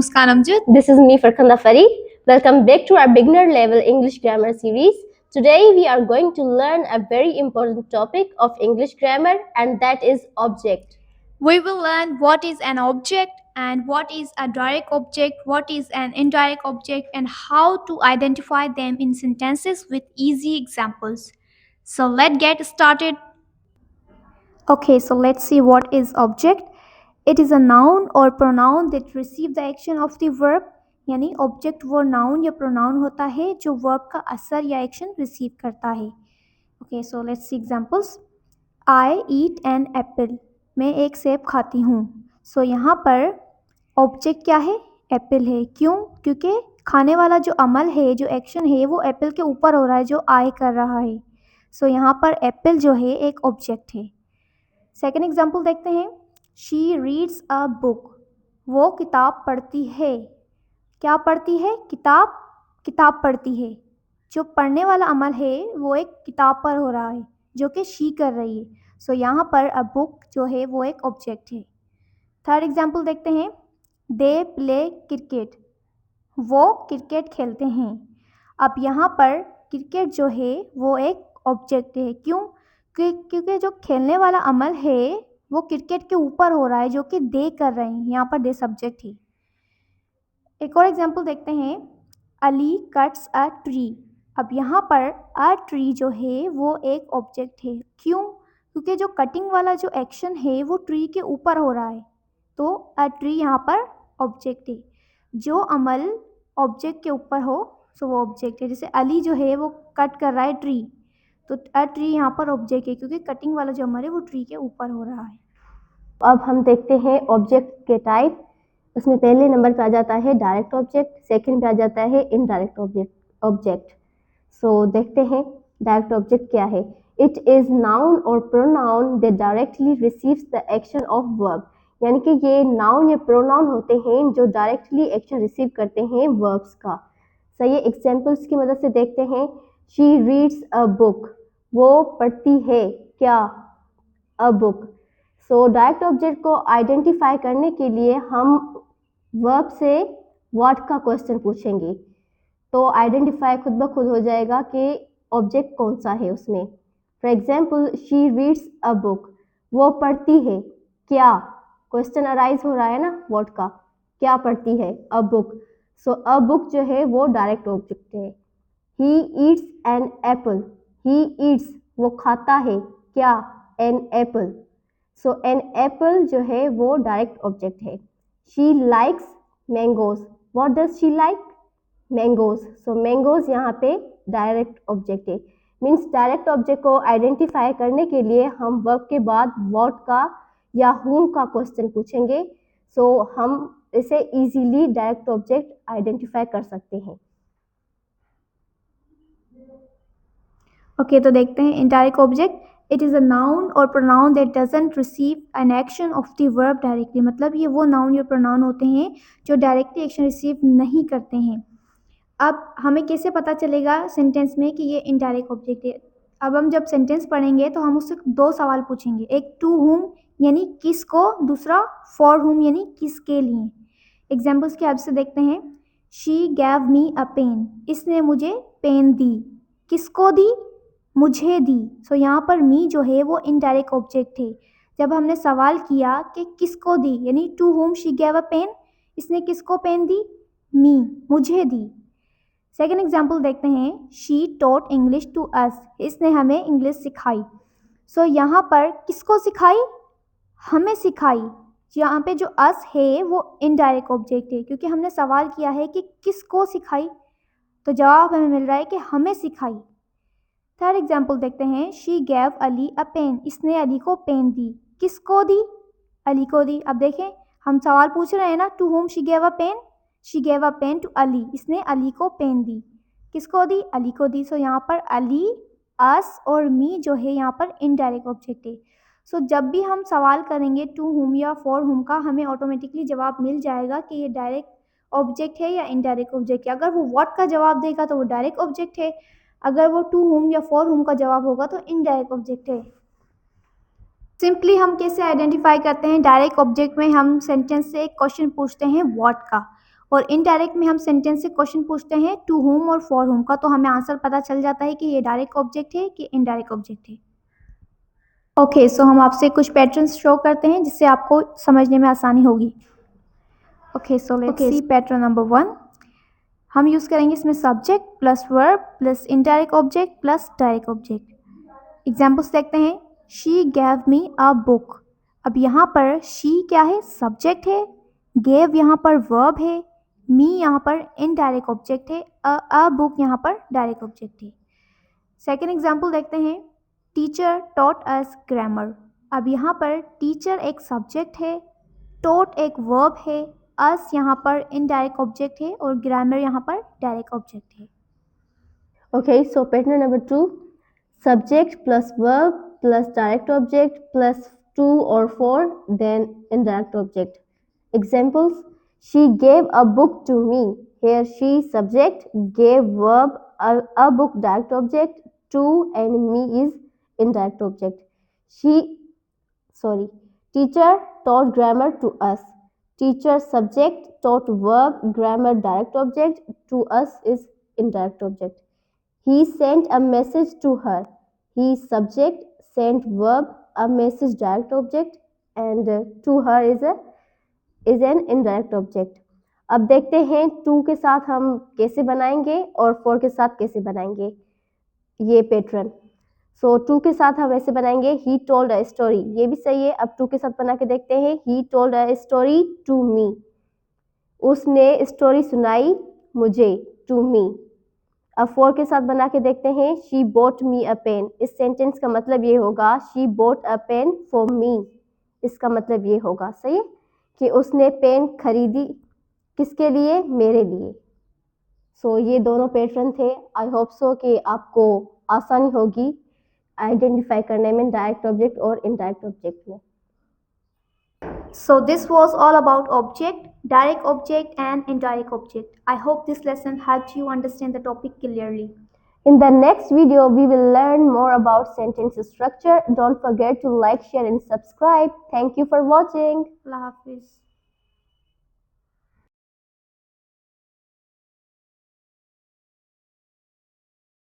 Muskan Amjad. This is me, Farkhanda Farid. Welcome back to our beginner level English grammar series. Today we are going to learn a very important topic of English grammar, and that is object. We will learn what is an object and what is a direct object, what is an indirect object, and how to identify them in sentences with easy examples. So let's get started. Okay, so let's see what is object. It is a noun or pronoun that receive the action of the verb. यानी object वो noun या pronoun होता है जो verb का असर या action receive करता है. Okay, so let's see examples. I eat an apple. मैं एक सेब खाती हूँ. सो यहाँ पर ऑब्जेक्ट क्या है? एप्पल है. क्यों? क्योंकि खाने वाला जो अमल है, जो एक्शन है, वो एप्पल के ऊपर हो रहा है, जो आई कर रहा है. सो यहाँ पर एप्पल जो है एक ऑब्जेक्ट है. सेकेंड एग्जाम्पल देखते हैं. She reads a book. वो किताब पढ़ती है. क्या पढ़ती है? किताब पढ़ती है. जो पढ़ने वाला अमल है वो एक किताब पर हो रहा है जो कि शी कर रही है. सो यहाँ पर अ बुक जो है वो एक ऑब्जेक्ट है. थर्ड एग्जाम्पल देखते हैं. They play cricket. वो क्रिकेट खेलते हैं. अब यहाँ पर क्रिकेट जो है वो एक ऑब्जेक्ट है. क्यों? क्योंकि जो खेलने वाला अमल है वो क्रिकेट के ऊपर हो रहा है जो कि दे कर रहे हैं. यहाँ पर दे सब्जेक्ट है. एक और एग्जाम्पल देखते हैं. Ali cuts a tree. अब यहाँ पर अ ट्री जो है वो एक ऑब्जेक्ट है. क्यों? क्योंकि जो कटिंग वाला जो एक्शन है वो ट्री के ऊपर हो रहा है. तो अ ट्री यहाँ पर ऑब्जेक्ट है. जो अमल ऑब्जेक्ट के ऊपर हो सो वो ऑब्जेक्ट है. जैसे अली जो है वो कट कर रहा है ट्री, तो अ ट्री यहाँ पर ऑब्जेक्ट है क्योंकि कटिंग वाला जो अमल है वो ट्री के ऊपर हो रहा है. अब हम देखते हैं ऑब्जेक्ट के टाइप. उसमें पहले नंबर पे आ जाता है डायरेक्ट ऑब्जेक्ट, सेकंड पे आ जाता है इनडायरेक्ट ऑब्जेक्ट. सो देखते हैं डायरेक्ट ऑब्जेक्ट क्या है. It is noun or pronoun that directly receives the action of verb. यानी कि ये नाउन या प्रोनाउन होते हैं जो डायरेक्टली एक्शन रिसीव करते हैं वर्ब्स का. सही है. एग्जाम्पल्स की मदद से देखते हैं. She reads a book. वो पढ़ती है क्या? A book. So direct object को आइडेंटिफाई करने के लिए हम वर्ब से व्हाट का क्वेश्चन पूछेंगे, तो आइडेंटिफाई खुद ब खुद हो जाएगा कि ऑब्जेक्ट कौन सा है उसमें. For example, she reads a book. वो पढ़ती है क्या? क्वेश्चन अराइज हो रहा है ना व्हाट का. क्या पढ़ती है? A book. So a book जो है वो डायरेक्ट ऑब्जेक्ट है. He eats an apple. He eats वो खाता है क्या? An apple. So an apple जो है वो डायरेक्ट ऑब्जेक्ट है. She likes mangoes. What does she like? Mangoes. So mangoes यहाँ पे डायरेक्ट ऑब्जेक्ट है. मीन्स डायरेक्ट ऑब्जेक्ट को आइडेंटिफाई करने के लिए हम वर्ब के बाद व्हाट का या whom का क्वेश्चन पूछेंगे. सो हम इसे इजीली डायरेक्ट ऑब्जेक्ट आइडेंटिफाई कर सकते हैं. ओके, तो देखते हैं indirect object. It is a noun or pronoun that doesn't receive an action of the verb directly. मतलब ये वो नाउन या प्रोनाउन होते हैं जो डायरेक्टली एक्शन रिसीव नहीं करते हैं. अब हमें कैसे पता चलेगा सेंटेंस में कि ये इनडायरेक्ट ऑब्जेक्ट है? अब हम जब सेंटेंस पढ़ेंगे तो हम उससे दो सवाल पूछेंगे. एक टू हुम यानी किसको, दूसरा फॉर हुम यानी किसके लिए. एग्जाम्पल्स के हेल्प से देखते हैं. She gave me a pen. इसने मुझे पेन दी. किसको दी? मुझे दी. सो यहाँ पर मी जो है वो इनडायरेक्ट ऑब्जेक्ट है. जब हमने सवाल किया कि किसको दी यानी to whom she gave a pen, इसने किसको पेन दी? मी, मुझे दी. सेकेंड एग्जाम्पल देखते हैं. She taught English to us. इसने हमें इंग्लिश सिखाई. सो यहाँ पर किसको सिखाई? हमें सिखाई. यहाँ पे जो अस है वो इनडायरेक्ट ऑब्जेक्ट है क्योंकि हमने सवाल किया है कि किसको सिखाई, तो जवाब हमें मिल रहा है कि हमें सिखाई. थर्ड एग्जाम्पल देखते हैं. She gave Ali a pen. इसने अली को पेन दी. किसको दी? अली को दी. अब देखें हम सवाल पूछ रहे हैं ना, to whom she gave a pen. She gave a pen to Ali. इसने अली को पेन दी. किसको दी? अली को दी. सो यहाँ पर अली, अस और मी जो है यहाँ पर इनडायरेक्ट ऑब्जेक्ट है. सो जब भी हम सवाल करेंगे टू हुम या फॉर हुम का, हमें ऑटोमेटिकली जवाब मिल जाएगा कि ये डायरेक्ट ऑब्जेक्ट है या इनडायरेक्ट ऑब्जेक्ट है. अगर वो व्हाट का जवाब देगा तो वो डायरेक्ट ऑब्जेक्ट है. अगर वो टू हुम या फॉर हुम का जवाब होगा तो इनडायरेक्ट ऑब्जेक्ट है. सिंपली हम कैसे आइडेंटिफाई करते हैं? डायरेक्ट ऑब्जेक्ट में हम सेंटेंस से एक क्वेश्चन पूछते हैं व्हाट का, और इनडायरेक्ट में हम सेंटेंस से क्वेश्चन पूछते हैं टू whom और फॉर whom का, तो हमें आंसर पता चल जाता है कि ये डायरेक्ट ऑब्जेक्ट है कि इनडायरेक्ट ऑब्जेक्ट है। ओके, सो हम आपसे कुछ पैटर्न्स शो करते हैं जिससे आपको समझने में आसानी होगी। Okay, so let's see pattern number 1। हम यूज़ करेंगे इसमें subject plus verb plus indirect object plus direct object. Examples देखते हैं। She gave me a book. अब यहाँ पर शी क्या है, सब्जेक्ट है, गेव यहाँ पर वर्ब है, मी यहाँ पर इनडायरेक्ट ऑब्जेक्ट है, अ बुक यहाँ पर डायरेक्ट ऑब्जेक्ट है। सेकेंड एग्जाम्पल देखते हैं। Teacher taught us grammar. अब यहाँ पर टीचर एक सब्जेक्ट है, टॉट एक वर्ब है, अस यहाँ पर इनडायरेक्ट ऑब्जेक्ट है और ग्रामर यहाँ पर डायरेक्ट ऑब्जेक्ट है। Okay, so pattern number 2, subject plus verb plus direct object plus 2 or 4, then indirect object. Examples: she gave a book to me. Here she subject, gave verb, a book direct object, to and me is indirect object. Teacher taught grammar to us. Teacher subject, taught verb, grammar direct object, to us is indirect object. He sent a message to her. He subject, sent verb, a message direct object, and to her is an indirect object. अब देखते हैं 2 के साथ हम कैसे बनाएंगे और 4 के साथ कैसे बनाएंगे ये पैटर्न। सो 2 के साथ हम ऐसे बनाएंगे, ही टोल्ड अ स्टोरी, ये भी सही है। अब 2 के साथ बना के देखते हैं। He told a story to me, उसने स्टोरी सुनाई मुझे, टू मी। अब 4 के साथ बना के देखते हैं। She bought me a pen, इस सेंटेंस का मतलब ये होगा she bought a pen for me, इसका मतलब ये होगा, सही है, कि उसने पेन खरीदी, किसके लिए, मेरे लिए। सो ये दोनों पैटर्न थे। आई होप सो कि आपको आसानी होगी आइडेंटिफाई करने में डायरेक्ट ऑब्जेक्ट और इनडायरेक्ट ऑब्जेक्ट में। So this was all about object, direct object and indirect object. I hope this lesson helped you understand the topic clearly. In the next video, we will learn more about sentence structure. Don't forget to like, share and subscribe. Thank you for watching. Allah Hafiz.